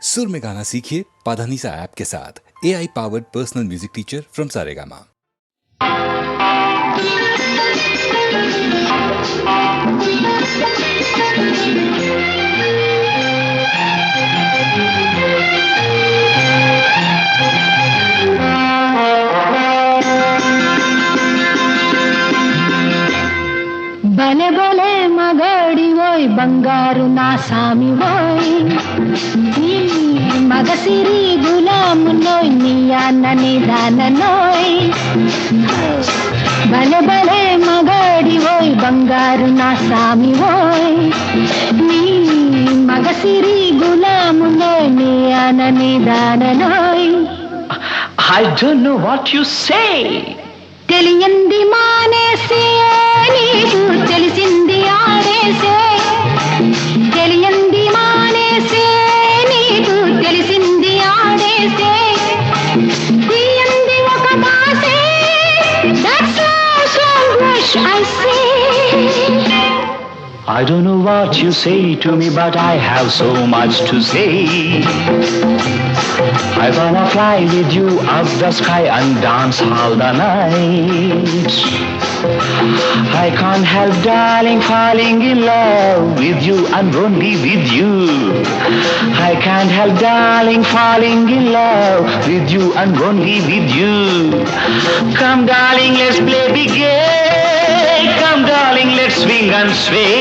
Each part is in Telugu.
सुर में गाना सीखिए पाधानीसा ऐप के साथ। AI powered personal music teacher from Saregama. బలే బలే మగాడి ఓయ్ బంగారు నా సామి ఓయ్ నీ మగసిరి గులాము నోయ్ నీ అన్నని దాననోయ్ బలే బలే మగాడి ఓయ్ బంగారు నా సామి ఓయ్ నీ మగసిరి గులాము నోయ్ నీ అన్నని దాననోయ్. I don't know what you say. తెలియంది మానేసే నీకు తెలిసింది ఆడేసే తెలియంది మానేసే నీకు తెలిసింది ఆడేసే తీయంది ఒక మాసే that's so wish I say. I don't know what you say to me, but I have so much to say. I wanna fly with you up the sky and dance all the night. I can't help, darling, falling in love with you and only with you. I can't help, darling, falling in love with you and only with you. Come, darling, let's play big game. Come, darling, let's swing and sway.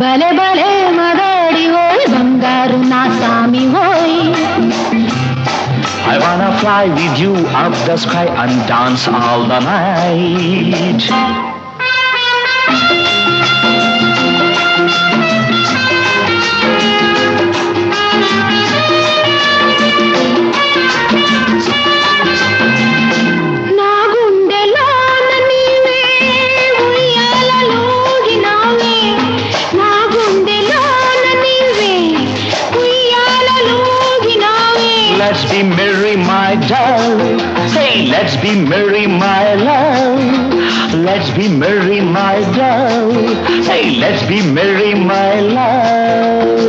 భలే భలే మగాడి ఓయ్ బంగారు నా సామి ఓయ్. I wanna fly with you up the sky and dance all the night. నా గుండెలోన నీవే ఉయ్యాలలోగినావే నా గుండెలోన నీవే ఉయ్యాలలోగినావే. Let's be merry, my doll. Hey, let's be merry, my love. Let's be merry, my doll. Hey, let's be merry, my love.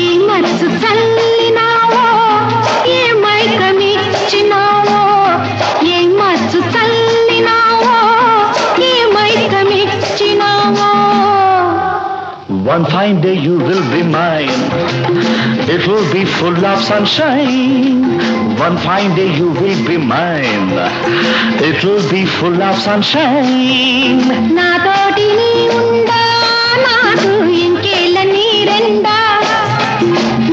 ఈ మచ్చు చల్లినావో ఏ మైకమిచ్చినావో ఏ మచ్చు చల్లినావో ఏ మైకమిచ్చినావో. One fine day you will be mine. It will be full of sunshine. One fine day you will be mine. It will be full of sunshine. నాతోటి నీ ఉండా నాకు ఇంకేళ్ళ నీరెండా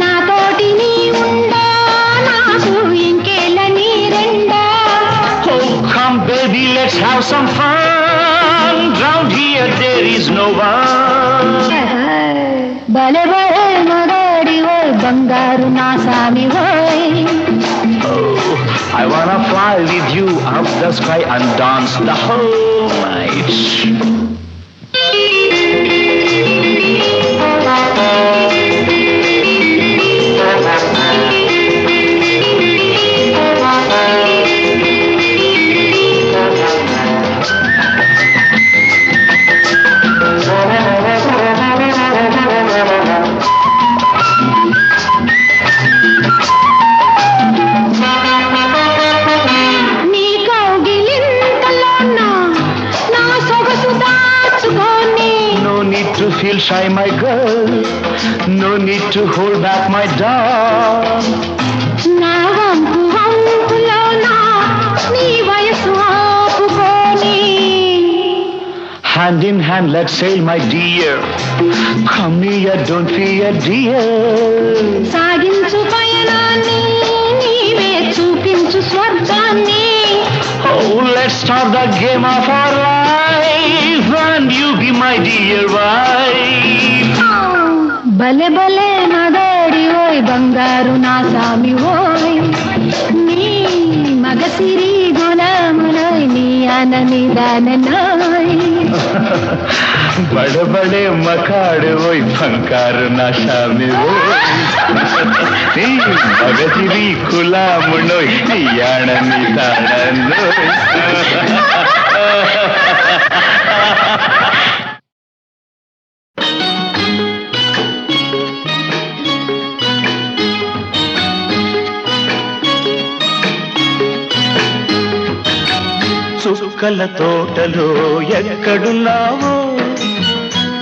నాతోటి నీ ఉండా నాకు ఇంకేళ్ళ నీరెండా. Oh, come baby, let's have some fun. Round here there is no one. భలే భలే మగాడి ఓయ్ బంగారు నా సామి ఓయ్. Oh, I wanna fly with you up the sky and dance the whole night. నీ కౌగిలింతలోన నా సొగసు దాచుకొని No need to feel shy, my girl. No need to hold back, my doll. నా వంపు వంపులోన నీ వయసు ఆపుకొని Hand in hand, let's sail, my dear. Come near, don't fear, dear. సాగించు పయనాన్ని నీవే చూపించు స్వర్గాన్ని. Oh, let's start the game of our life, and you be my dear wife. భలే భలే మగాడి ఓయ్ బంగారు నా సామి ఓయ్ నీ మగసిరి గులామునోయ్ నీ అనని దాననోయ్. बड़े बड़े मकाड़ वही फंकार नशा में वो मगजिरी खुला मुनो याण निताड़नो చుక్కల తోటలో ఎక్కడున్నావో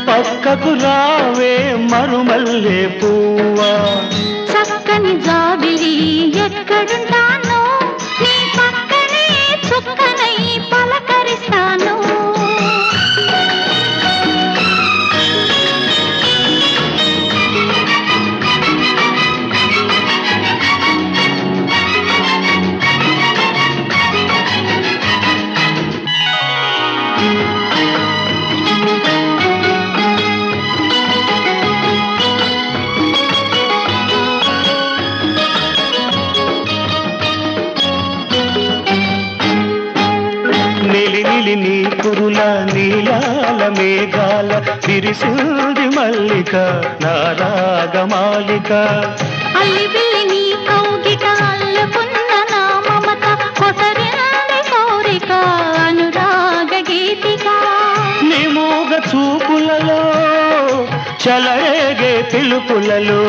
పక్కకు రావే మరుమల్లె పువ్వా చక్కని జాబిలి ఎక్కడుంటానో నీ పక్కనే చుక్కనై పలకరిస్తాను. నీ కురుల నీలాల మేఘాల విరిసింది మల్లిక నారాగమాలిక అల్లి బిల్లి నీ కౌగిట అల్లుకున్న నా మమత కొసరింది కోరిక అనురాగ గీతిక నీ మూగ చూపులలో చలరేగే పిలుపులలో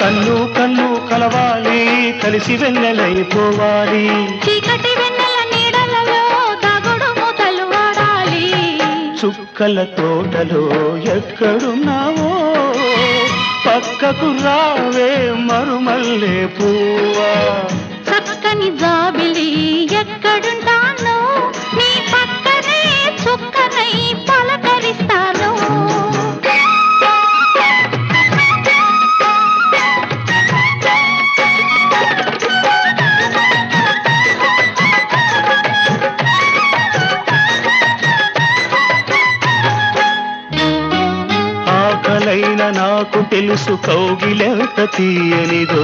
కన్ను కన్ను కలవాలి కలిసి వెన్నెలైపోవాలి చీకటి వెన్నెల నీడలలో దాగుడు మూతలు వాడాలి. చుక్కల తోటలో ఎక్కడున్నావో పక్కకు రావే మరుమల్లె పువ్వా చక్కని జాబిలి ఎక్కడుంటానో నీ పక్కనే చుక్కనై పలకరిస్తాను. ఆకలైన నాకు తెలుసు కౌగిలెంత తీయనిదో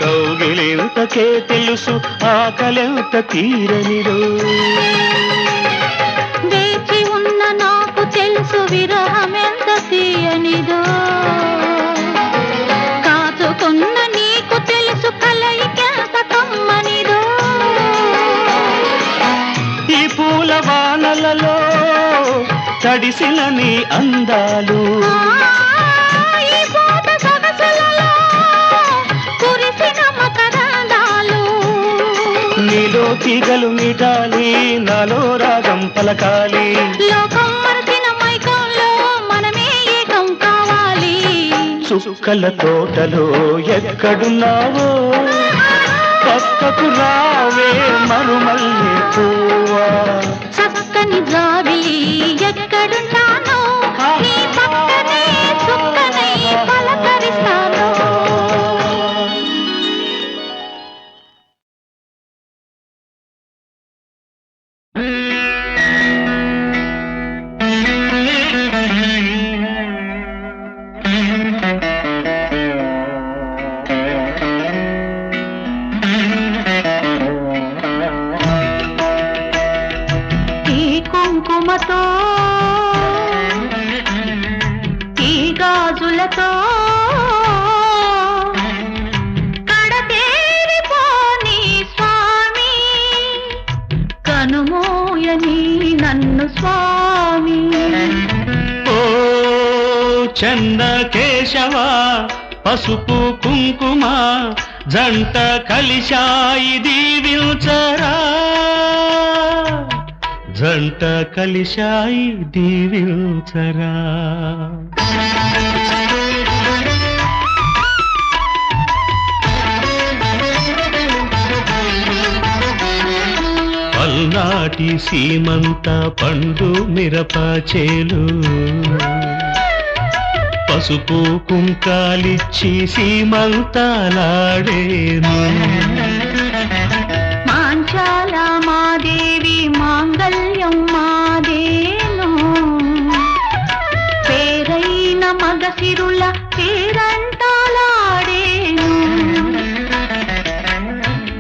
కౌగిలెంతకే తెలుసు ఆకలెంత తీరనిదో వేచి ఉన్న నాకు తెలుసు విరహమెంత తీయనిదో కాచుకున్న నీకు తెలుసు కలయికెంత కమ్మనిదో ఈ పూల వానలలో తడిసిన నీ అందాలు ఈ పూట సొగసులలో కురిసిన మకరందాలు నీలో తీగలు మీటాలి నాలో రాగం పలకాలి లోకం మరచిన మైకంలో మనమే ఏకం కావాలి. చుక్కల తోటలో ఎక్కడున్నావో పక్కకు రావే మరుమల్లె పువ్వా చక్కని జాబిలి ఎక్కడుంటానో నీ పక్కనే చుక్కనై పలకరిస్తాను. కుంకుమతో ఈ గాజులతో కడతేరిపోని స్వామి కనుమోయని నన్ను స్వామి. ఓ చంద కేశవ పసుపు కుంకుమ జంట కలిశాయి దీవించరా జంట కలిశాయి దీవించరా పల్నాటి సీమంత పండు మిరప చేలు పసుపు కుంకాలిచ్చి సీమంతాలాడేను మాంచాల మాదేవి మాంగళ్యం మాదేను పేరైన మగసిరుల పేరంటాలాడేను.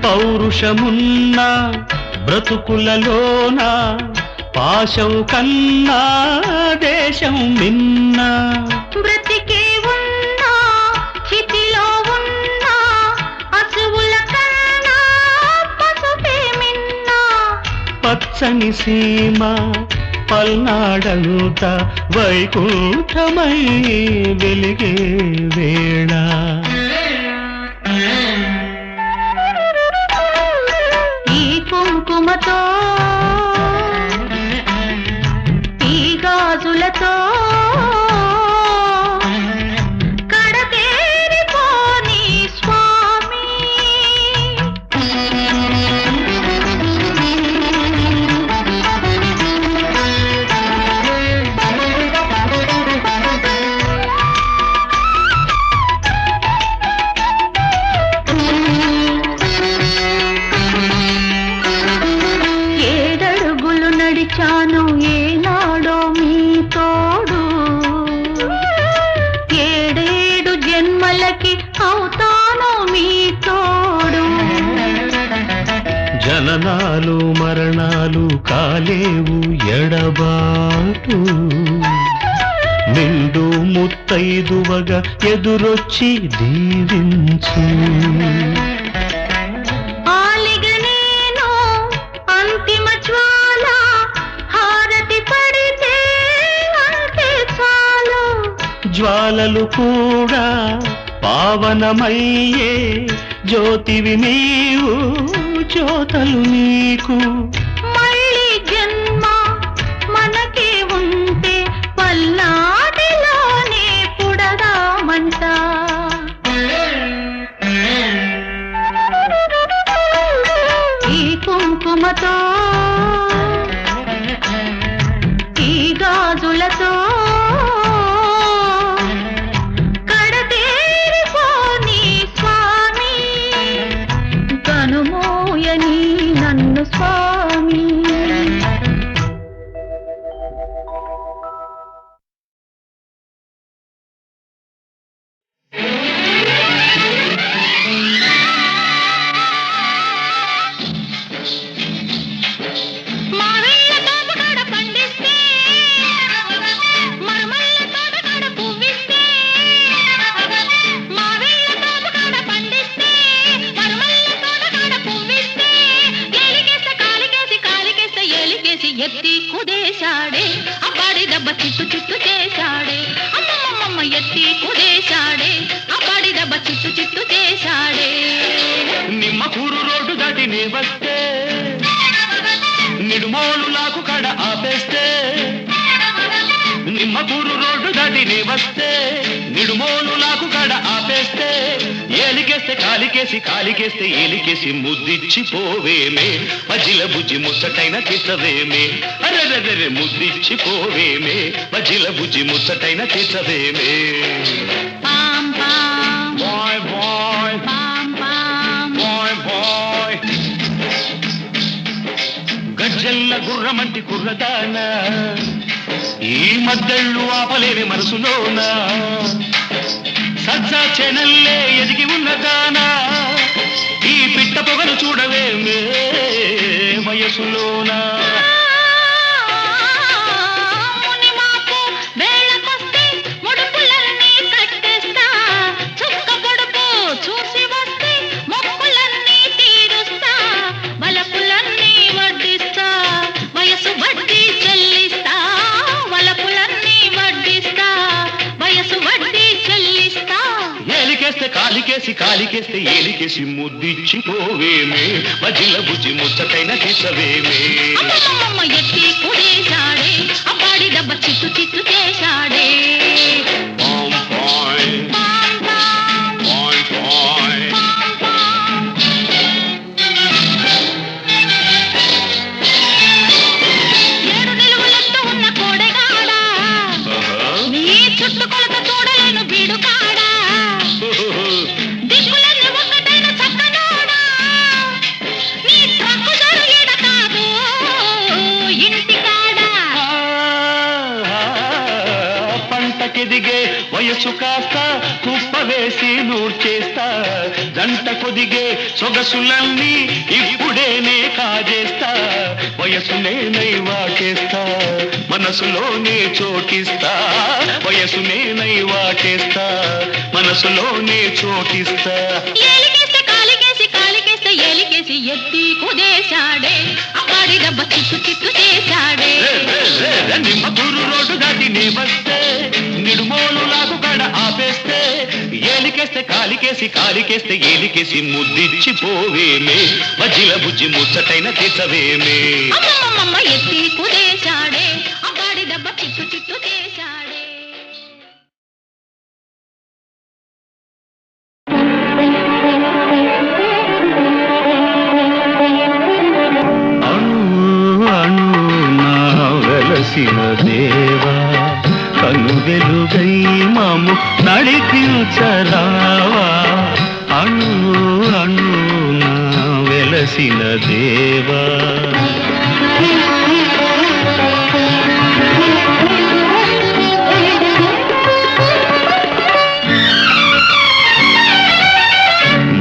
పౌరుషమున్న బ్రతుకులలోన పాశం కన్నా దేశం మిన్న బ్రతికే ఉన్నా చితిలో ఉన్నా అసువుల కన్నా పసుపే మిన్నా పచ్చని సీమ పల్నాడంతా వైకుంఠమై వెలిగే వేళ ఈ కుంకుమతో ఈ గాజులతో కడతేరిపోని స్వామి ఏడడుగులు నడిచాను ఏనాడో మీ తోడు ఏడేడు జన్మలకి అవుతాను మీ తోడు జననాలు మరణాలు కాలేవు ఎడబాటు నిండు ముత్తైదువగా ఎదురొచ్చి దీవించు ఆలిగ నేను అంతిమ జ్వాల హారతి పడితే అంతే చాలు జ్వాలలు కూడా పావనమయ్యే జ్యోతివి నీవు జ్యోతలు నీకు మళ్ళీ జన్మ మనకే ఉంటే పల్నాటిలోనే పుడదామంట ఈ కుంకుమతో ఈ గాజులతో కడతేరిపోని స్వామి కనుమోయని నన్ను స్వామి మావయ్య తోటకాడ పండిస్తే మరమల్ల తోటకాడ పువ్విస్తే మావయ్య తోటకాడ పండిస్తే మరమల్ల తోటకాడ పువ్విస్తే ఎలికేస్తే కాలికేసి ఎలికేసి ఎత్తి కుదేశాడే అబ్బాడి దెబ్బ చిట్టు చిట్టు చేశాడే అమ్మమ్మమ్మ ఎత్తి కుదేశాడే అబ్బాడి దెబ్బ చిట్టు చిట్టు చేశాడే నిమ్మకూరు రోడ్డు దాటి నీ వస్తే నిడుమోలు లాకు కడ ఆపేస్తే నిమ్మకూరు రోడ్డు దాటి నీ వస్తే నిడుమోలు లాకు కడ ఆపేస్తే ఏలికేస్తే కాలికేస్తే ఏలికేసి ముద్దిచ్చి పోవేమే మజిల బుజ్జి ముచ్చటైన తీసవేమే అరెరెరె ముద్దిచ్చి పోవేమే మజిల బుజ్జి ముచ్చటైన తీసవేమే పాం పాం బాయ్ బాయ్ పాం పాం బాయ్ బాయ్ గజ్జల్ల గుర్రమంటి కుర్రదాన ఈ మద్దళ్ళు ఆపలేని మనసులోన సజ్జా చెనల్లే ఎదిగి ఉన్నదానా ఈ పిట్ట పొగలు చూడవేమే వయసులోనా మునిమాపు వేళకొస్తే ముడుపులన్నీ కట్టేస్తా చుక్క పొడుపు చూసి వస్తే మొక్కులన్నీ తీరుస్తా వలపులన్నీ వడ్డిస్తా వయసు వడ్డీ చెల్లిస్తా వలపులన్నీ వడ్డిస్తా వయసు వడ్డీ చెల్లిస్తా ఏలికేస్తే కాలికేస్తే ఏలికేసి ముద్దిచ్చి పోవేమే మజిల బుజ్జి ముచ్చటైన తీసవేమే అమ్మమ్మమ్మ ఎత్తి కుడేశాడే అబ్బాడి దెబ్బ చిట్టు చిట్టు చేశాడే పాం పాయ్ పాం పాం పాయ్ పాయ్ పాం పాం ఏడు నిలువలెత్తు ఉన్న కోడెగాడా నీ చుట్టుకొలత చూడలేను బీడుకాడా దిక్కులన్నీ ఒక్కటైన చక్కనోడా నీ ట్రక్కు జరు ఈడ కాదు ఇంటికాడా పంటకెదిగే వయసు కాస్త కుప్ప వేసి నూర్చేస్తా జంట కొదిగే సొగసులన్నీ ఇప్పుడేనే కాజేస్తా వయసునే నైవాటేస్తా మనసులోనే చోటిస్తా వయసునే నైవాటేస్తా మనసులోనే చోటిస్తా ఏలికేస్తే కాలికేస్తే ఎత్తి కుదేశాడే అబ్బాడి దెబ్బ చిట్టు చిట్టు చేశాడే ఏలికేస్తే కాలికేసి కాలికేస్తే ఏలికేసి ముద్దిచ్చి పోవేమే మజిల బుజ్జి ముచ్చటైన తెచ్చవేమే అమ్మమ్మమ్మ ఎత్తి కుదేశాడే అబ్బాడి దెబ్బ చిత్తు చిత్తు చేశాడే వెలసిన దేవా కను వెలుగై మాము నడిపించరావా అణు అణు నా వెలసిన దేవా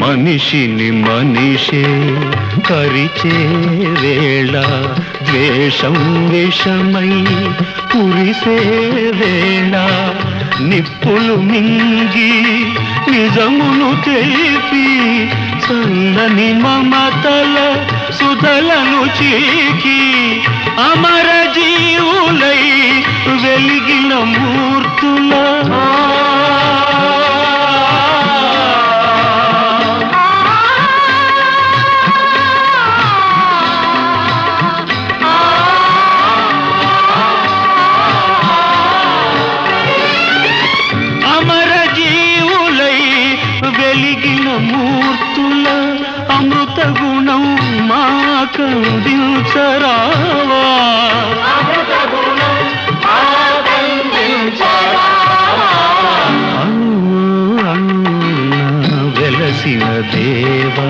మనిషిని మనిషే కరిచే వేళ ద్వేషం విషమై కురిసే వేళ నిప్పులు మింగి నిజమును తెలిపి చల్లని మమతల సుధలను చీకి అమర జీవులై వెలిగిన మూర్తుల మూర్తుల అమృత గుణం మాకందించరావా వెలసిన దేవా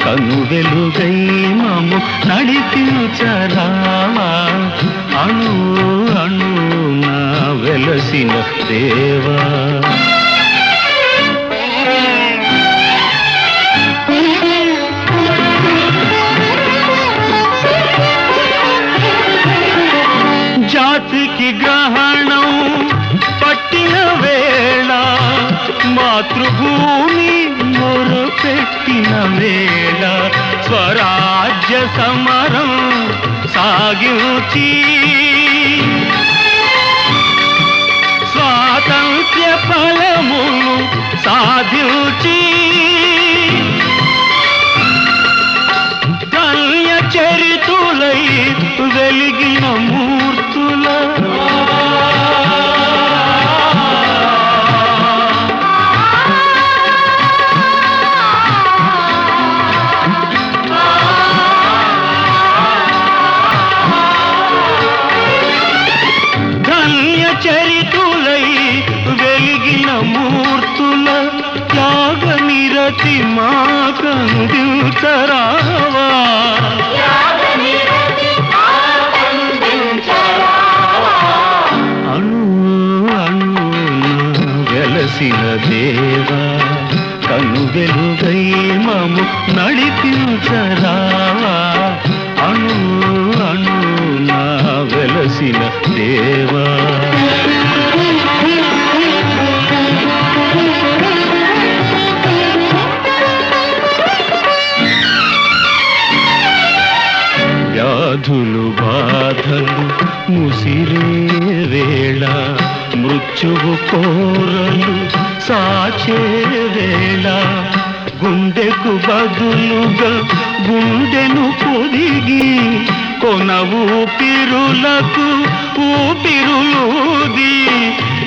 కను వెలుగై మము నడిపించరావా అణు అణు నా వెలసిన దేవా జాతికి గ్రహణం పట్టిన వేళ మాతృభూమి మొరపెట్టిన వేళ స్వరాజ్య సమరం సాగించి స్వాతంత్ర్య ఫలమును సాధించి కల్య చరితులై వెలిగిన మూర్తుల ధన్య చరితులై వెలిగిన మూర్తుల త్యాగ నిరతి మాకందించరావా వెలసిన దేవా కను వెలుగై మము నడిపించరావా అణు అణు నా వెలసిన దేవా వ్యాధులు బాధలు ముసిరే వేళ మృత్యువు కోరలు సాచే వేళ గుండెకు బదులుగా గుండెను పొదిగి కొన ఊపిరులకు ఊపిరులూది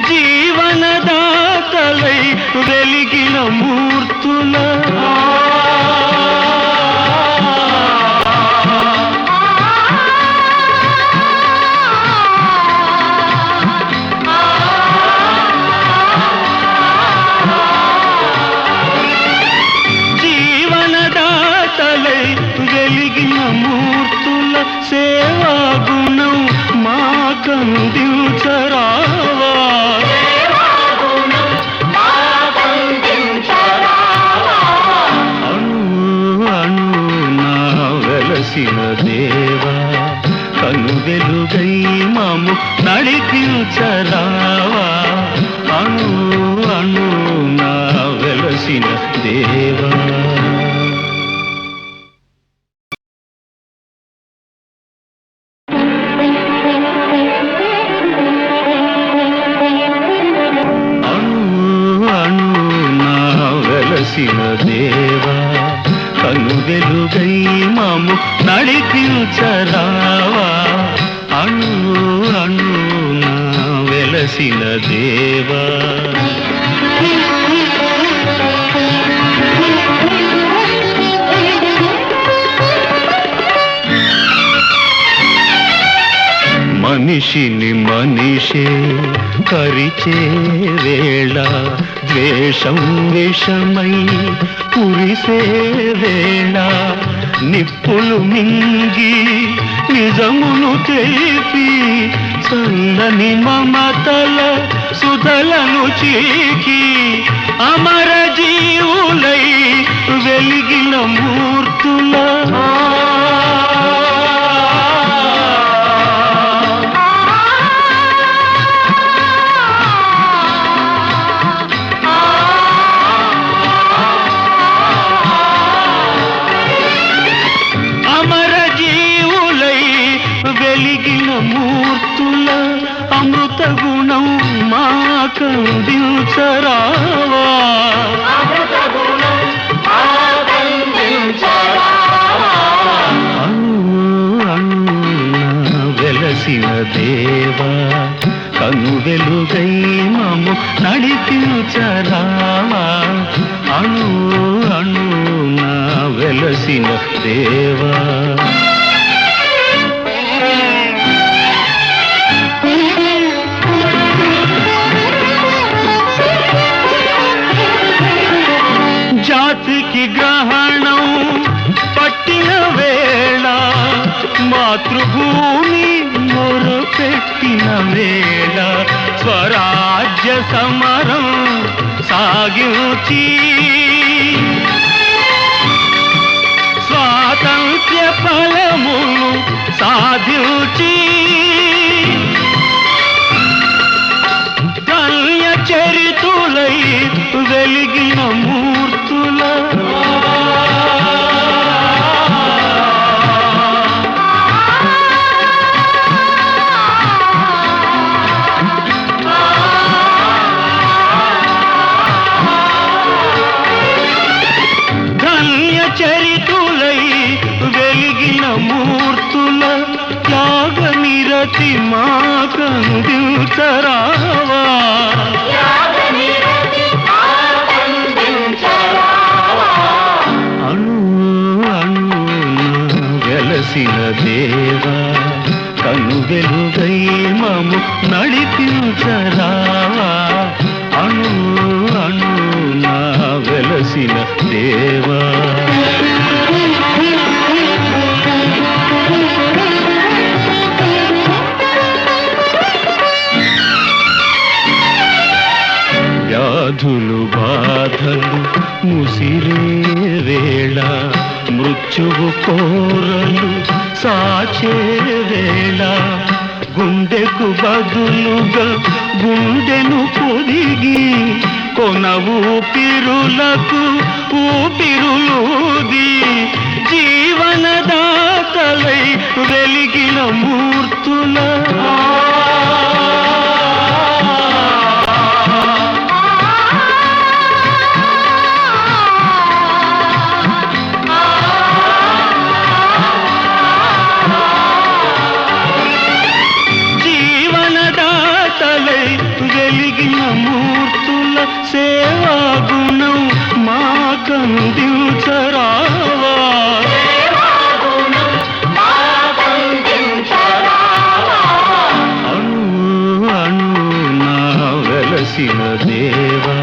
జీవనదాతలై వెలిగిన మూర్తుల మూర్తుల సేవా గుణం మాకందించరావా అణు అణు నా వెలసిన దేవా కను వెలుగై మము నడిపించరావా అణు అణు నా వెలసిన దేవా నా వెలసిన దేవా కను వెలుగై మాము నడిపించరావా అణు అణున వెలసిన దేవా మనిషిని మనిషే కరిచే వేళ ద్వేషం విషమై కురిసే వేళ నిప్పులు మింగి నిజమును తెలిపి చల్లని మమతల సుధలను చీకి అమర జీవులై వెలిగిన మూర్తుల వెలిగిన మూర్తుల అమృత గుణం మాకందించరావా వెలసిన దేవా కను వెలుగై మము నడిపించరావా అణు అణున వెలసిన దేవా జాతికి గ్రహణం పట్టిన వేళ మాతృభూమి మొరపెట్టిన వేళ స్వరాజ్య సమరం సాగించి స్వాతంత్ర్య ఫలమును సాధించి కన్య చరితులై వెలిగిన మూర్తుల ధన్య చరితులై వెలిగిన మూర్తుల త్యాగ నిరతి మాకందించరావా వెలసిన దేవా కను వెలుగై మము నడిపించరావా అణు అణున వెలసిన దేవా వ్యాధులు బాధలు ముసిరే వేళ మృత్యువు కోరలు సాచే వేళ గుండెకు బదులుగా గుండెను పొదిగి కొన ఊపిరులకు ఊపిరులూది జీవనదాతలై వెలిగిన మూర్తుల వెలిగిన మూర్తుల సేవా గుణం మాకందించరావా అణు అణున వెలసిన దేవా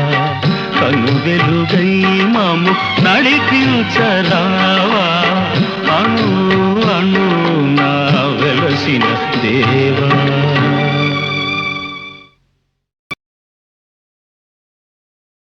కను వెలుగై మము నడిపించరావా